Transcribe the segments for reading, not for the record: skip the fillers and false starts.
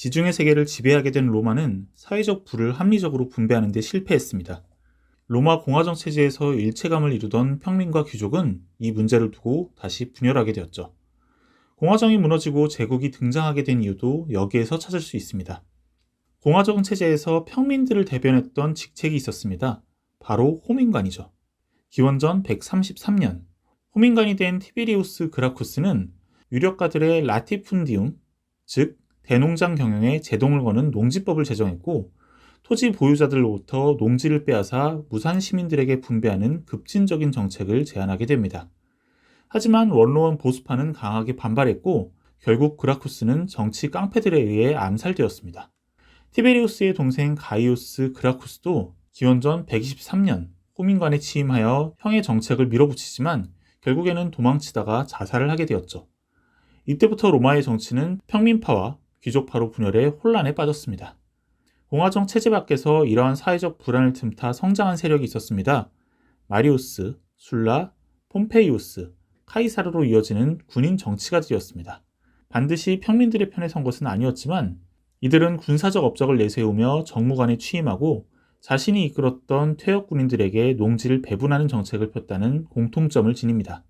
지중해 세계를 지배하게 된 로마는 사회적 부를 합리적으로 분배하는 데 실패했습니다. 로마 공화정 체제에서 일체감을 이루던 평민과 귀족은 이 문제를 두고 다시 분열하게 되었죠. 공화정이 무너지고 제국이 등장하게 된 이유도 여기에서 찾을 수 있습니다. 공화정 체제에서 평민들을 대변했던 직책이 있었습니다. 바로 호민관이죠. 기원전 133년 호민관이 된 티베리우스 그라쿠스는 유력가들의 라티푼디움, 즉 대농장 경영에 제동을 거는 농지법을 제정했고, 토지 보유자들로부터 농지를 빼앗아 무산 시민들에게 분배하는 급진적인 정책을 제안하게 됩니다. 하지만 원로원 보수파는 강하게 반발했고, 결국 그라쿠스는 정치 깡패들에 의해 암살되었습니다. 티베리우스의 동생 가이우스 그라쿠스도 기원전 123년 호민관에 취임하여 형의 정책을 밀어붙이지만 결국에는 도망치다가 자살을 하게 되었죠. 이때부터 로마의 정치는 평민파와 귀족파로 분열해 혼란에 빠졌습니다. 공화정 체제 밖에서 이러한 사회적 불안을 틈타 성장한 세력이 있었습니다. 마리우스, 술라, 폼페이우스, 카이사르로 이어지는 군인 정치가들이었습니다. 반드시 평민들의 편에 선 것은 아니었지만 이들은 군사적 업적을 내세우며 정무관에 취임하고 자신이 이끌었던 퇴역 군인들에게 농지를 배분하는 정책을 폈다는 공통점을 지닙니다.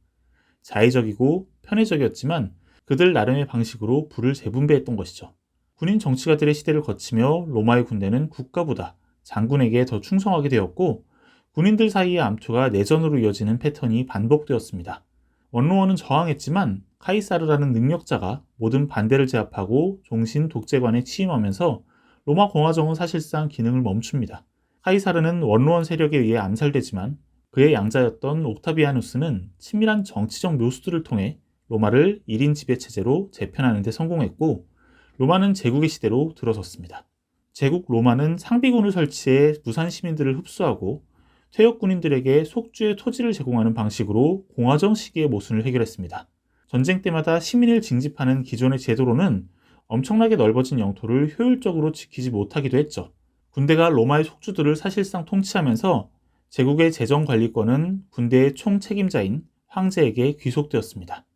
자의적이고 편애적이었지만 그들 나름의 방식으로 부를 재분배했던 것이죠. 군인 정치가들의 시대를 거치며 로마의 군대는 국가보다 장군에게 더 충성하게 되었고, 군인들 사이의 암투가 내전으로 이어지는 패턴이 반복되었습니다. 원로원은 저항했지만 카이사르라는 능력자가 모든 반대를 제압하고 종신 독재관에 취임하면서 로마 공화정은 사실상 기능을 멈춥니다. 카이사르는 원로원 세력에 의해 암살되지만 그의 양자였던 옥타비아누스는 친밀한 정치적 묘수들을 통해 로마를 1인 지배 체제로 재편하는 데 성공했고, 로마는 제국의 시대로 들어섰습니다. 제국 로마는 상비군을 설치해 무산 시민들을 흡수하고 퇴역 군인들에게 속주의 토지를 제공하는 방식으로 공화정 시기의 모순을 해결했습니다. 전쟁 때마다 시민을 징집하는 기존의 제도로는 엄청나게 넓어진 영토를 효율적으로 지키지 못하기도 했죠. 군대가 로마의 속주들을 사실상 통치하면서 제국의 재정 관리권은 군대의 총 책임자인 황제에게 귀속되었습니다.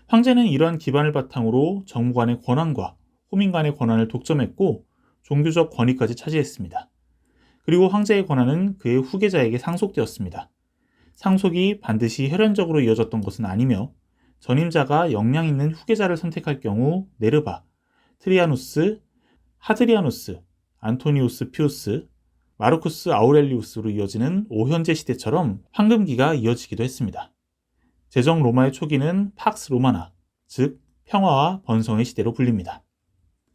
황제는 이러한 기반을 바탕으로 정무관의 권한과 호민관의 권한을 독점했고 종교적 권위까지 차지했습니다. 그리고 황제의 권한은 그의 후계자에게 상속되었습니다. 상속이 반드시 혈연적으로 이어졌던 것은 아니며 전임자가 역량 있는 후계자를 선택할 경우 네르바, 트리아누스, 하드리아누스, 안토니우스 피우스, 마르쿠스 아우렐리우스로 이어지는 오현제 시대처럼 황금기가 이어지기도 했습니다. 제정 로마의 초기는 팍스 로마나, 즉 평화와 번성의 시대로 불립니다.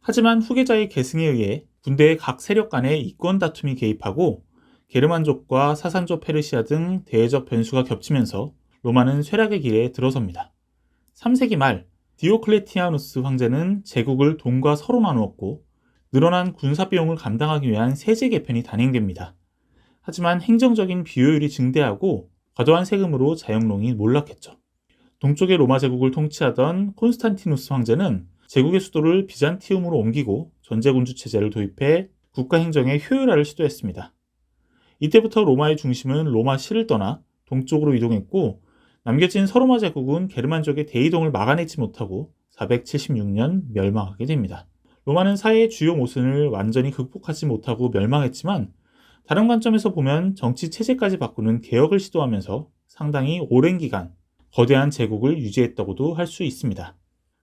하지만 후계자의 계승에 의해 군대의 각 세력 간의 이권 다툼이 개입하고 게르만족과 사산족 페르시아 등 대외적 변수가 겹치면서 로마는 쇠락의 길에 들어섭니다. 3세기 말 디오클레티아누스 황제는 제국을 동과 서로 나누었고 늘어난 군사 비용을 감당하기 위한 세제 개편이 단행됩니다. 하지만 행정적인 비효율이 증대하고 과도한 세금으로 자영농이 몰락했죠. 동쪽의 로마 제국을 통치하던 콘스탄티누스 황제는 제국의 수도를 비잔티움으로 옮기고 전제군주 체제를 도입해 국가 행정의 효율화를 시도했습니다. 이때부터 로마의 중심은 로마시를 떠나 동쪽으로 이동했고 남겨진 서로마 제국은 게르만족의 대이동을 막아내지 못하고 476년 멸망하게 됩니다. 로마는 사회의 주요 모순을 완전히 극복하지 못하고 멸망했지만 다른 관점에서 보면 정치 체제까지 바꾸는 개혁을 시도하면서 상당히 오랜 기간 거대한 제국을 유지했다고도 할 수 있습니다.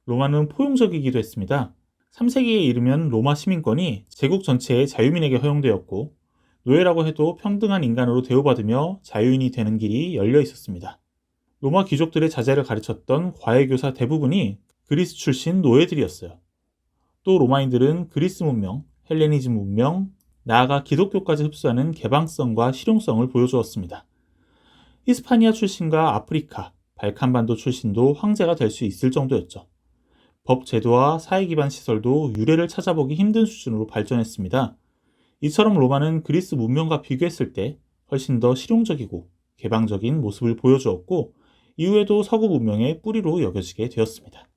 로마는 포용적이기도 했습니다. 3세기에 이르면 로마 시민권이 제국 전체의 자유민에게 허용되었고 노예라고 해도 평등한 인간으로 대우받으며 자유인이 되는 길이 열려 있었습니다. 로마 귀족들의 자제를 가르쳤던 과외교사 대부분이 그리스 출신 노예들이었어요. 또 로마인들은 그리스 문명, 헬레니즘 문명, 나아가 기독교까지 흡수하는 개방성과 실용성을 보여주었습니다. 히스파니아 출신과 아프리카, 발칸반도 출신도 황제가 될 수 있을 정도였죠. 법 제도와 사회 기반 시설도 유래를 찾아보기 힘든 수준으로 발전했습니다. 이처럼 로마는 그리스 문명과 비교했을 때 훨씬 더 실용적이고 개방적인 모습을 보여주었고 이후에도 서구 문명의 뿌리로 여겨지게 되었습니다.